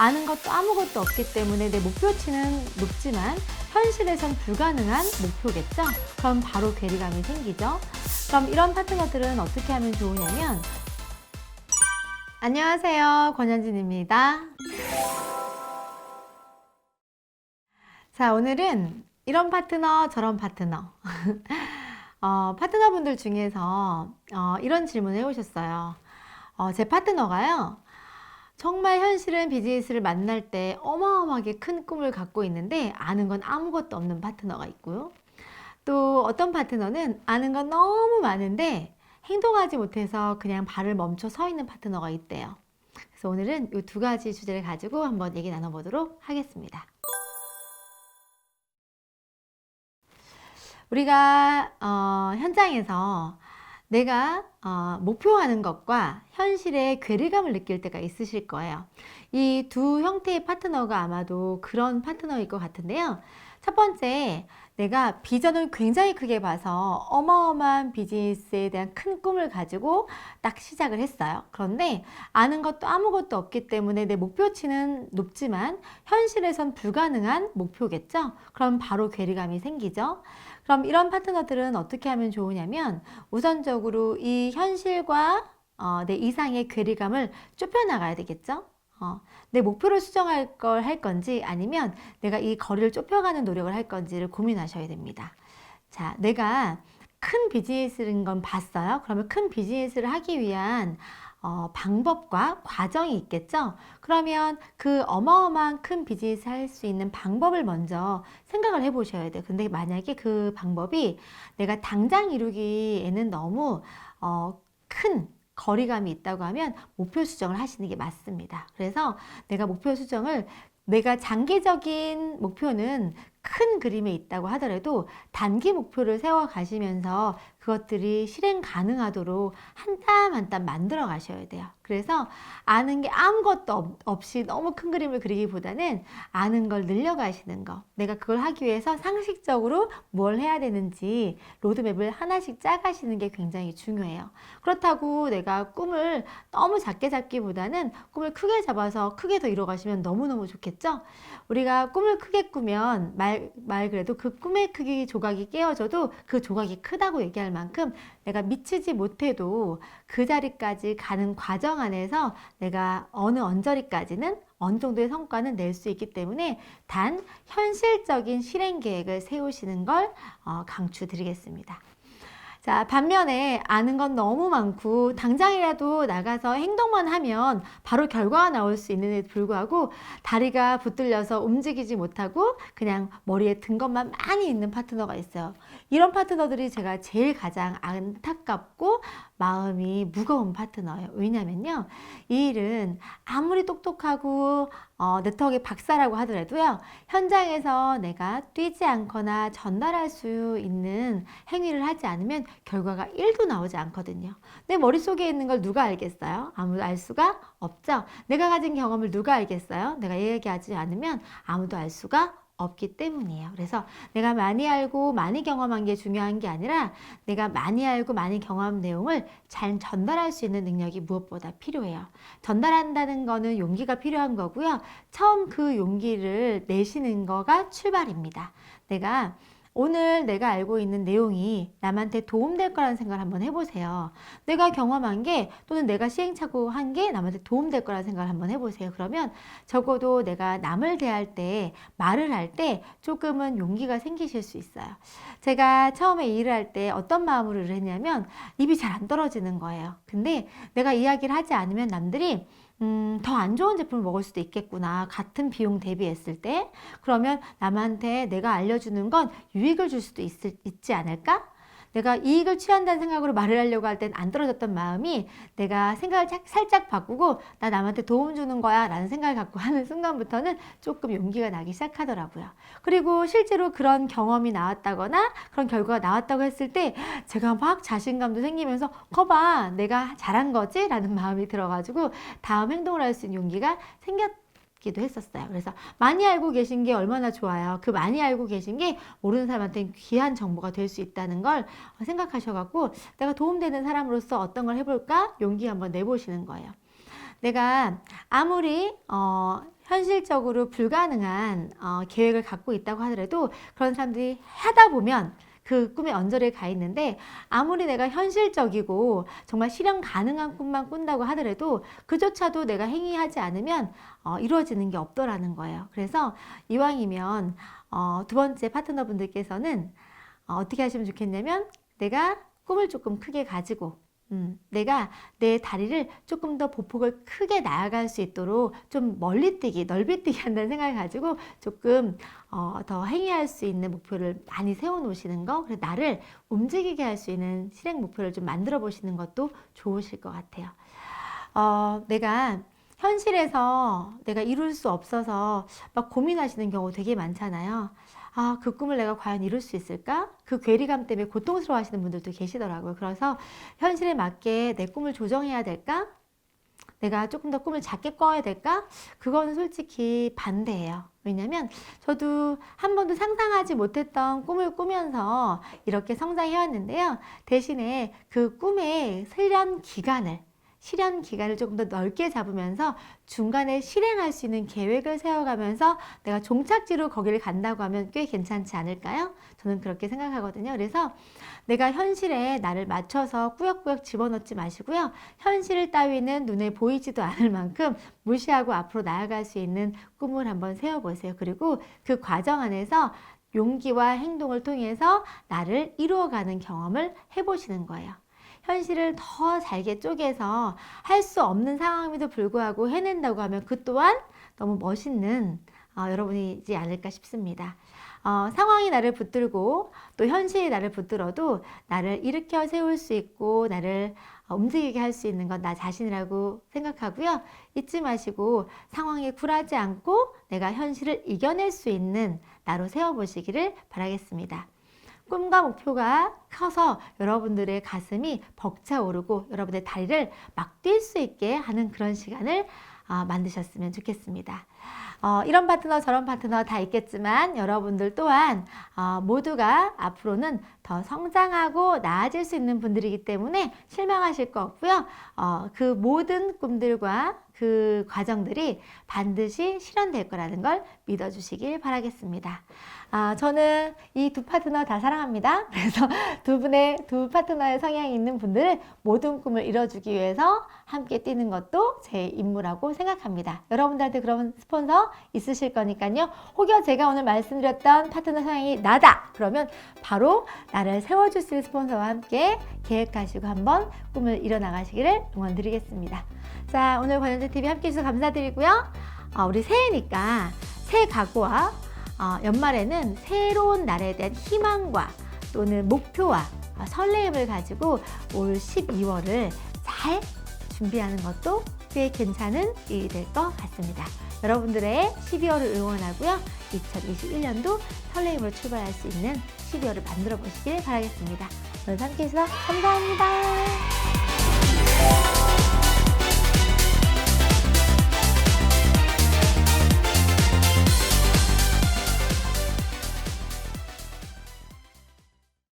아는 것도 아무것도 없기 때문에 내 목표치는 높지만 현실에선 불가능한 목표겠죠? 그럼 바로 괴리감이 생기죠? 그럼 이런 파트너들은 어떻게 하면 좋으냐면, 안녕하세요, 권현진입니다. 자, 오늘은 이런 파트너, 저런 파트너. 파트너분들 중에서 이런 질문을 해오셨어요. 제 파트너가요, 정말 현실은 비즈니스를 만날 때 어마어마하게 큰 꿈을 갖고 있는데 아는 건 아무것도 없는 파트너가 있고요. 또 어떤 파트너는 아는 건 너무 많은데 행동하지 못해서 그냥 발을 멈춰 서 있는 파트너가 있대요. 그래서 오늘은 이 두 가지 주제를 가지고 한번 얘기 나눠보도록 하겠습니다. 우리가 현장에서 내가 목표하는 것과 현실의 괴리감을 느낄 때가 있으실 거예요. 이 두 형태의 파트너가 아마도 그런 파트너일 것 같은데요. 첫 번째, 내가 비전을 굉장히 크게 봐서 어마어마한 비즈니스에 대한 큰 꿈을 가지고 딱 시작을 했어요. 그런데 아는 것도 아무것도 없기 때문에 내 목표치는 높지만 현실에선 불가능한 목표겠죠? 그럼 바로 괴리감이 생기죠. 그럼 이런 파트너들은 어떻게 하면 좋으냐면, 우선적으로 이 현실과 내 이상의 괴리감을 좁혀나가야 되겠죠? 내 목표를 수정할 걸 할 건지 아니면 내가 이 거리를 좁혀가는 노력을 할 건지를 고민하셔야 됩니다. 자, 내가 큰 비즈니스인 건 봤어요. 그러면 큰 비즈니스를 하기 위한 방법과 과정이 있겠죠? 그러면 그 어마어마한 큰 비즈니스 할 수 있는 방법을 먼저 생각을 해 보셔야 돼요. 근데 만약에 그 방법이 내가 당장 이루기에는 너무 큰 거리감이 있다고 하면 목표 수정을 하시는 게 맞습니다. 그래서 내가 목표 수정을, 내가 장기적인 목표는 큰 그림에 있다고 하더라도 단기 목표를 세워 가시면서 그것들이 실행 가능하도록 한 땀 한 땀 만들어 가셔야 돼요. 그래서 아는 게 아무것도 없이 너무 큰 그림을 그리기보다는 아는 걸 늘려가시는 거, 내가 그걸 하기 위해서 상식적으로 뭘 해야 되는지 로드맵을 하나씩 짜가시는 게 굉장히 중요해요. 그렇다고 내가 꿈을 너무 작게 잡기보다는 꿈을 크게 잡아서 크게 더 이뤄가시면 너무너무 좋겠죠? 우리가 꿈을 크게 꾸면 말 그래도 그 꿈의 크기 조각이 깨어져도 그 조각이 크다고 얘기할 만큼 내가 미치지 못해도 그 자리까지 가는 과정 안에서 내가 어느 언저리까지는 어느 정도의 성과는 낼 수 있기 때문에 단 현실적인 실행 계획을 세우시는 걸 강추드리겠습니다. 자, 반면에 아는 건 너무 많고 당장이라도 나가서 행동만 하면 바로 결과가 나올 수 있는데도 불구하고 다리가 붙들려서 움직이지 못하고 그냥 머리에 든 것만 많이 있는 파트너가 있어요. 이런 파트너들이 제가 제일 가장 안타깝고 마음이 무거운 파트너예요. 왜냐면요, 이 일은 아무리 똑똑하고 네트워크의 박사라고 하더라도요, 현장에서 내가 뛰지 않거나 전달할 수 있는 행위를 하지 않으면 결과가 1도 나오지 않거든요. 내 머릿속에 있는 걸 누가 알겠어요? 아무도 알 수가 없죠. 내가 가진 경험을 누가 알겠어요? 내가 얘기하지 않으면 아무도 알 수가 없기 때문이에요. 그래서 내가 많이 알고 많이 경험한 게 중요한 게 아니라 내가 많이 알고 많이 경험한 내용을 잘 전달할 수 있는 능력이 무엇보다 필요해요. 전달한다는 거는 용기가 필요한 거고요. 처음 그 용기를 내시는 거가 출발입니다. 오늘 내가 알고 있는 내용이 남한테 도움될 거라는 생각을 한번 해보세요. 내가 경험한 게 또는 내가 시행착오한 게 남한테 도움될 거라는 생각을 한번 해보세요. 그러면 적어도 내가 남을 대할 때, 말을 할 때 조금은 용기가 생기실 수 있어요. 제가 처음에 일을 할 때 어떤 마음으로 일을 했냐면 입이 잘 안 떨어지는 거예요. 근데 내가 이야기를 하지 않으면 남들이 더 안 좋은 제품을 먹을 수도 있겠구나. 같은 비용 대비했을 때. 그러면 남한테 내가 알려주는 건 유익을 줄 수도 있지 않을까? 내가 이익을 취한다는 생각으로 말을 하려고 할 땐 안 떨어졌던 마음이 내가 생각을 살짝 바꾸고 나 남한테 도움 주는 거야 라는 생각을 갖고 하는 순간부터는 조금 용기가 나기 시작하더라고요. 그리고 실제로 그런 경험이 나왔다거나 그런 결과가 나왔다고 했을 때 제가 막 자신감도 생기면서 거봐 내가 잘한 거지? 라는 마음이 들어가지고 다음 행동을 할 수 있는 용기가 기도 했었어요. 그래서 많이 알고 계신 게 얼마나 좋아요. 그 많이 알고 계신 게 모르는 사람한테 귀한 정보가 될 수 있다는 걸 생각하셔갖고 내가 도움되는 사람으로서 어떤 걸 해볼까? 용기 한번 내보시는 거예요. 내가 아무리 현실적으로 불가능한 계획을 갖고 있다고 하더라도 그런 사람들이 하다 보면 그 꿈에 언저리에 가 있는데, 아무리 내가 현실적이고 정말 실현 가능한 꿈만 꾼다고 하더라도 그조차도 내가 행위하지 않으면 이루어지는 게 없더라는 거예요. 그래서 이왕이면 두 번째 파트너분들께서는 어떻게 하시면 좋겠냐면, 내가 꿈을 조금 크게 가지고 내가 내 다리를 조금 더 보폭을 크게 나아갈 수 있도록 좀 멀리 뛰기, 넓이 뛰기 한다는 생각을 가지고 조금 더 행위할 수 있는 목표를 많이 세워 놓으시는 거, 그래서 나를 움직이게 할 수 있는 실행 목표를 좀 만들어 보시는 것도 좋으실 것 같아요. 내가 현실에서 내가 이룰 수 없어서 막 고민하시는 경우 되게 많잖아요. 그 꿈을 내가 과연 이룰 수 있을까? 그 괴리감 때문에 고통스러워 하시는 분들도 계시더라고요. 그래서 현실에 맞게 내 꿈을 조정해야 될까? 내가 조금 더 꿈을 작게 꿔야 될까? 그거는 솔직히 반대예요. 왜냐면 저도 한 번도 상상하지 못했던 꿈을 꾸면서 이렇게 성장해왔는데요. 대신에 그 꿈의 실현 기간을 조금 더 넓게 잡으면서 중간에 실행할 수 있는 계획을 세워가면서 내가 종착지로 거기를 간다고 하면 꽤 괜찮지 않을까요? 저는 그렇게 생각하거든요. 그래서 내가 현실에 나를 맞춰서 꾸역꾸역 집어넣지 마시고요. 현실 따위는 눈에 보이지도 않을 만큼 무시하고 앞으로 나아갈 수 있는 꿈을 한번 세워보세요. 그리고 그 과정 안에서 용기와 행동을 통해서 나를 이루어가는 경험을 해보시는 거예요. 현실을 더 잘게 쪼개서 할 수 없는 상황임에도 불구하고 해낸다고 하면 그 또한 너무 멋있는 여러분이지 않을까 싶습니다. 상황이 나를 붙들고 또 현실이 나를 붙들어도 나를 일으켜 세울 수 있고 나를 움직이게 할 수 있는 건 나 자신이라고 생각하고요. 잊지 마시고 상황에 굴하지 않고 내가 현실을 이겨낼 수 있는 나로 세워보시기를 바라겠습니다. 꿈과 목표가 커서 여러분들의 가슴이 벅차오르고 여러분의 다리를 막 뛸 수 있게 하는 그런 시간을 만드셨으면 좋겠습니다. 이런 파트너 저런 파트너 다 있겠지만 여러분들 또한 모두가 앞으로는 더 성장하고 나아질 수 있는 분들이기 때문에 실망하실 거 없고요. 그 모든 꿈들과 그 과정들이 반드시 실현될 거라는 걸 믿어주시길 바라겠습니다. 저는 이 두 파트너 다 사랑합니다. 그래서 두 파트너의 성향이 있는 분들은 모든 꿈을 이뤄주기 위해서 함께 뛰는 것도 제 임무라고 생각합니다. 여러분들한테 그런 스폰서 있으실 거니까요. 혹여 제가 오늘 말씀드렸던 파트너 성향이 나다! 그러면 바로 나를 세워주실 스폰서와 함께 계획하시고 한번 꿈을 이뤄나가시기를 응원드리겠습니다. 자, 오늘 권현재TV 함께 해주셔서 감사드리고요. 우리 새해니까 새 각오와 연말에는 새로운 날에 대한 희망과 또는 목표와 설레임을 가지고 올 12월을 잘 준비하는 것도 꽤 괜찮은 일이 될 것 같습니다. 여러분들의 12월을 응원하고요. 2021년도 설레임으로 출발할 수 있는 12월을 만들어 보시길 바라겠습니다. 오늘 함께 해주셔서 감사합니다.